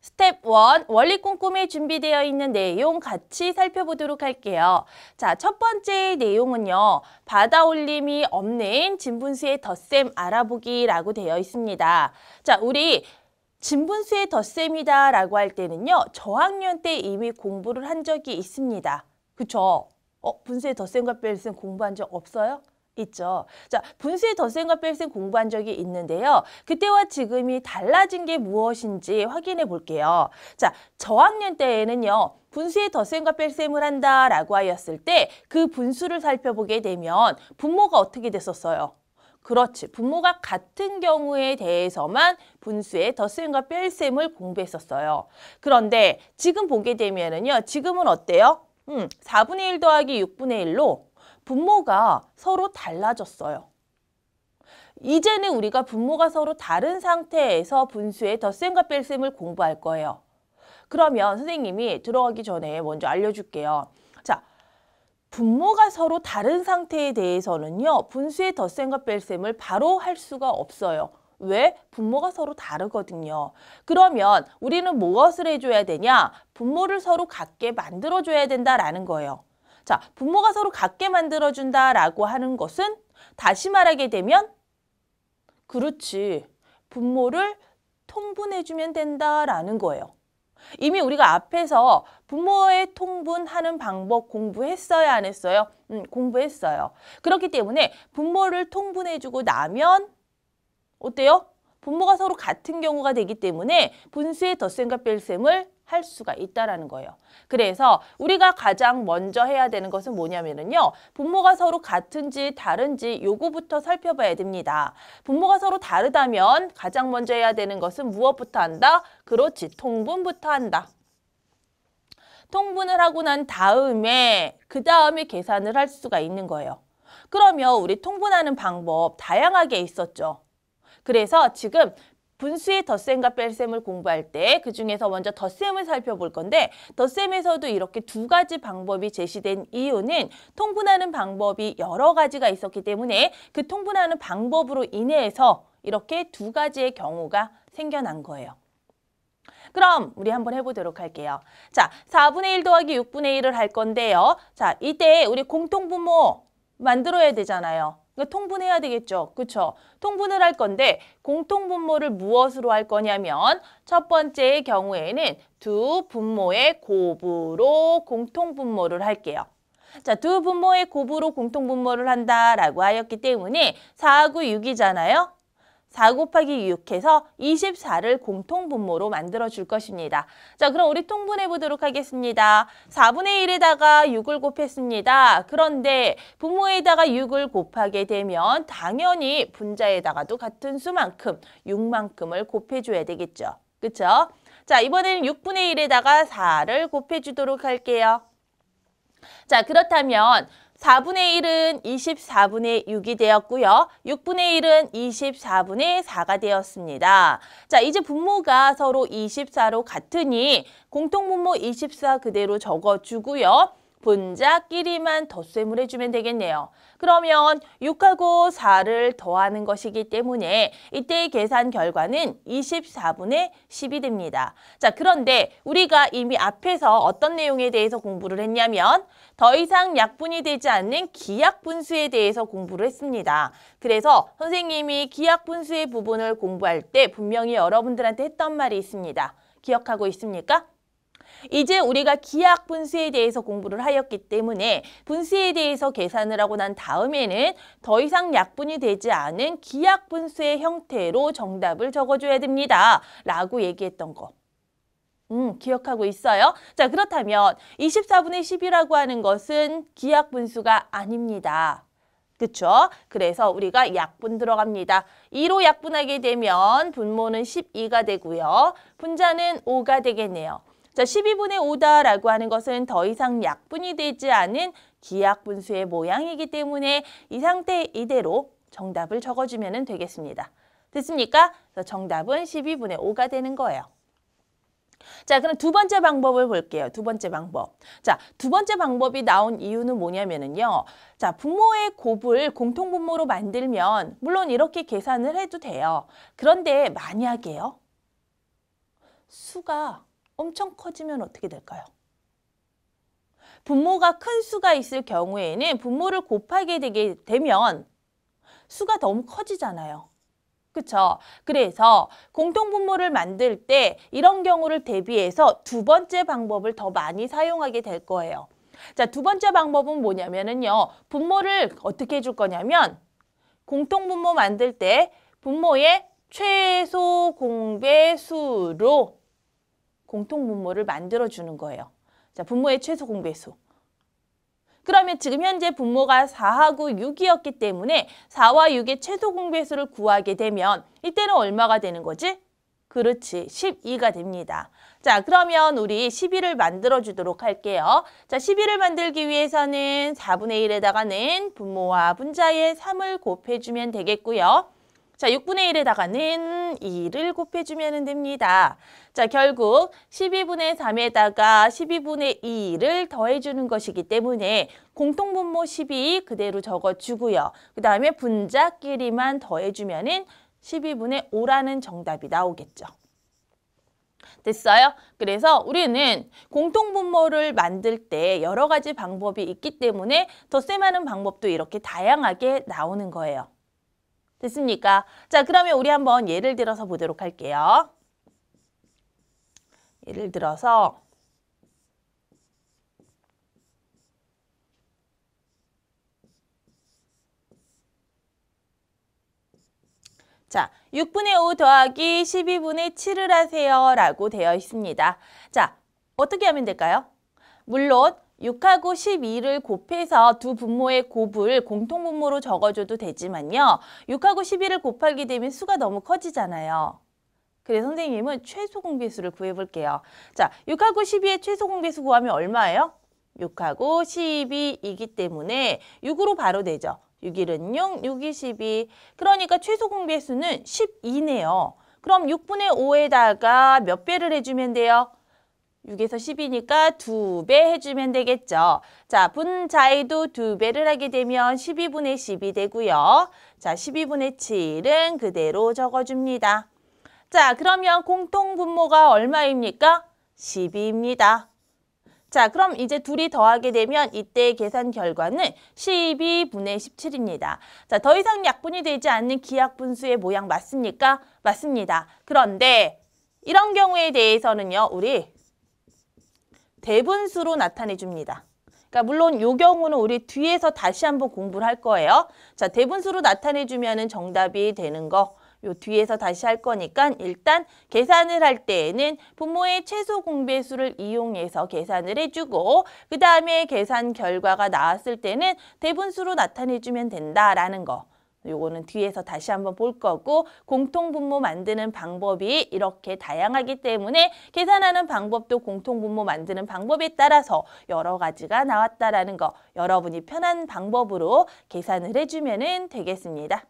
스텝 1, 원리 꼼꼼히 준비되어 있는 내용 같이 살펴보도록 할게요. 자, 첫 번째 내용은요. 받아올림이 없는 진분수의 덧셈 알아보기라고 되어 있습니다. 자, 우리 진분수의 덧셈이다 라고 할 때는요. 저학년 때 이미 공부를 한 적이 있습니다. 그쵸? 분수의 덧셈과 뺄셈 공부한 적 없어요? 있죠. 자, 분수의 덧셈과 뺄셈 공부한 적이 있는데요. 그때와 지금이 달라진 게 무엇인지 확인해 볼게요. 자, 저학년 때에는요. 분수의 덧셈과 뺄셈을 한다라고 하였을 때 그 분수를 살펴보게 되면 분모가 어떻게 됐었어요? 그렇지. 분모가 같은 경우에 대해서만 분수의 덧셈과 뺄셈을 공부했었어요. 그런데 지금 보게 되면은요. 지금은 어때요? 4분의 1 더하기 6분의 1로 분모가 서로 달라졌어요. 이제는 우리가 분모가 서로 다른 상태에서 분수의 덧셈과 뺄셈을 공부할 거예요. 그러면 선생님이 들어가기 전에 먼저 알려줄게요. 자, 분모가 서로 다른 상태에 대해서는요. 분수의 덧셈과 뺄셈을 바로 할 수가 없어요. 왜? 분모가 서로 다르거든요. 그러면 우리는 무엇을 해줘야 되냐? 분모를 서로 같게 만들어줘야 된다라는 거예요. 자, 분모가 서로 같게 만들어준다라고 하는 것은 다시 말하게 되면 그렇지. 분모를 통분해주면 된다라는 거예요. 이미 우리가 앞에서 분모의 통분하는 방법 공부했어요? 안 했어요? 공부했어요. 그렇기 때문에 분모를 통분해주고 나면 어때요? 분모가 서로 같은 경우가 되기 때문에 분수의 덧셈과 뺄셈을 할 수가 있다라는 거예요. 그래서 우리가 가장 먼저 해야 되는 것은 뭐냐면요. 분모가 서로 같은지 다른지 요거부터 살펴봐야 됩니다. 분모가 서로 다르다면 가장 먼저 해야 되는 것은 무엇부터 한다? 그렇지, 통분부터 한다. 통분을 하고 난 다음에 그 다음에 계산을 할 수가 있는 거예요. 그러면 우리 통분하는 방법 다양하게 있었죠. 그래서 지금 분수의 덧셈과 뺄셈을 공부할 때 그중에서 먼저 덧셈을 살펴볼 건데 덧셈에서도 이렇게 두 가지 방법이 제시된 이유는 통분하는 방법이 여러 가지가 있었기 때문에 그 통분하는 방법으로 인해서 이렇게 두 가지의 경우가 생겨난 거예요. 그럼 우리 한번 해보도록 할게요. 자, 4분의 1 더하기 6분의 1을 할 건데요. 자, 이때 우리 공통분모 만들어야 되잖아요. 그러니까 통분해야 되겠죠. 그렇죠? 통분을 할 건데 공통분모를 무엇으로 할 거냐면 첫 번째의 경우에는 두 분모의 곱으로 공통분모를 할게요. 자, 두 분모의 곱으로 공통분모를 한다라고 하였기 때문에 4하고 6이잖아요. 4 곱하기 6 해서 24를 공통분모로 만들어 줄 것입니다. 자, 그럼 우리 통분해 보도록 하겠습니다. 4분의 1에다가 6을 곱했습니다. 그런데 분모에다가 6을 곱하게 되면 당연히 분자에다가도 같은 수만큼 6만큼을 곱해줘야 되겠죠. 그쵸? 자, 이번에는 6분의 1에다가 4를 곱해주도록 할게요. 자, 그렇다면 4분의 1은 24분의 6이 되었고요. 6분의 1은 24분의 4가 되었습니다. 자, 이제 분모가 서로 24로 같으니 공통분모 24 그대로 적어주고요. 분자끼리만 덧셈을 해주면 되겠네요. 그러면 6하고 4를 더하는 것이기 때문에 이때의 계산 결과는 24분의 10이 됩니다. 자, 그런데 우리가 이미 앞에서 어떤 내용에 대해서 공부를 했냐면 더 이상 약분이 되지 않는 기약분수에 대해서 공부를 했습니다. 그래서 선생님이 기약분수의 부분을 공부할 때 분명히 여러분들한테 했던 말이 있습니다. 기억하고 있습니까? 이제 우리가 기약분수에 대해서 공부를 하였기 때문에 분수에 대해서 계산을 하고 난 다음에는 더 이상 약분이 되지 않은 기약분수의 형태로 정답을 적어줘야 됩니다. 라고 얘기했던 거. 기억하고 있어요? 자, 그렇다면 24분의 10이라고 하는 것은 기약분수가 아닙니다. 그쵸? 그래서 우리가 약분 들어갑니다. 2로 약분하게 되면 분모는 12가 되고요. 분자는 5가 되겠네요. 자, 12분의 5다라고 하는 것은 더 이상 약분이 되지 않은 기약분수의 모양이기 때문에 이 상태 이대로 정답을 적어주면 되겠습니다. 됐습니까? 그래서 정답은 12분의 5가 되는 거예요. 자, 그럼 두 번째 방법을 볼게요. 두 번째 방법. 자, 두 번째 방법이 나온 이유는 뭐냐면은요. 자, 분모의 곱을 공통분모로 만들면 물론 이렇게 계산을 해도 돼요. 그런데 만약에요. 수가 엄청 커지면 어떻게 될까요? 분모가 큰 수가 있을 경우에는 분모를 곱하게 되게 되면 수가 너무 커지잖아요. 그쵸? 그래서 공통분모를 만들 때 이런 경우를 대비해서 두 번째 방법을 더 많이 사용하게 될 거예요. 자, 두 번째 방법은 뭐냐면요. 분모를 어떻게 해줄 거냐면 공통분모 만들 때 분모의 최소 공배수로 공통분모를 만들어주는 거예요. 자, 분모의 최소 공배수. 그러면 지금 현재 분모가 4하고 6이었기 때문에 4와 6의 최소 공배수를 구하게 되면 이때는 얼마가 되는 거지? 그렇지, 12가 됩니다. 자, 그러면 우리 12를 만들어 주도록 할게요. 자, 12를 만들기 위해서는 4분의 1에다가는 분모와 분자에 3을 곱해주면 되겠고요. 자, 6분의 1에다가는 2를 곱해주면 됩니다. 자, 결국 12분의 3에다가 12분의 2를 더해주는 것이기 때문에 공통분모 12 그대로 적어주고요. 그 다음에 분자끼리만 더해주면 12분의 5라는 정답이 나오겠죠. 됐어요? 그래서 우리는 공통분모를 만들 때 여러 가지 방법이 있기 때문에 덧셈하는 방법도 이렇게 다양하게 나오는 거예요. 됐습니까? 자, 그러면 우리 한번 예를 들어서 보도록 할게요. 예를 들어서 자, 6분의 5 더하기 12분의 7을 하세요 라고 되어 있습니다. 자, 어떻게 하면 될까요? 물론 6하고 12를 곱해서 두 분모의 곱을 공통분모로 적어줘도 되지만요. 6하고 12를 곱하게 되면 수가 너무 커지잖아요. 그래서 선생님은 최소 공배수를 구해볼게요. 자, 6하고 12의 최소 공배수 구하면 얼마예요? 6하고 12이기 때문에 6으로 바로 되죠. 6일은 6, 6이 12. 그러니까 최소 공배수는 12네요. 그럼 6분의 5에다가 몇 배를 해주면 돼요? 6에서 10이니까 2배 해주면 되겠죠. 자, 분자에도 2배를 하게 되면 12분의 10이 되고요. 자, 12분의 7은 그대로 적어줍니다. 자, 그러면 공통분모가 얼마입니까? 12입니다. 자, 그럼 이제 둘이 더하게 되면 이때 계산 결과는 12분의 17입니다. 자, 더 이상 약분이 되지 않는 기하분수의 모양 맞습니까? 맞습니다. 그런데 이런 경우에 대해서는요, 우리 대분수로 나타내 줍니다. 그러니까 물론 이 경우는 우리 뒤에서 다시 한번 공부를 할 거예요. 자, 대분수로 나타내 주면은 정답이 되는 거. 요 뒤에서 다시 할 거니까 일단 계산을 할 때에는 분모의 최소 공배수를 이용해서 계산을 해주고 그 다음에 계산 결과가 나왔을 때는 대분수로 나타내 주면 된다라는 거. 요거는 뒤에서 다시 한번 볼 거고 공통분모 만드는 방법이 이렇게 다양하기 때문에 계산하는 방법도 공통분모 만드는 방법에 따라서 여러 가지가 나왔다라는 거 여러분이 편한 방법으로 계산을 해주면 되겠습니다.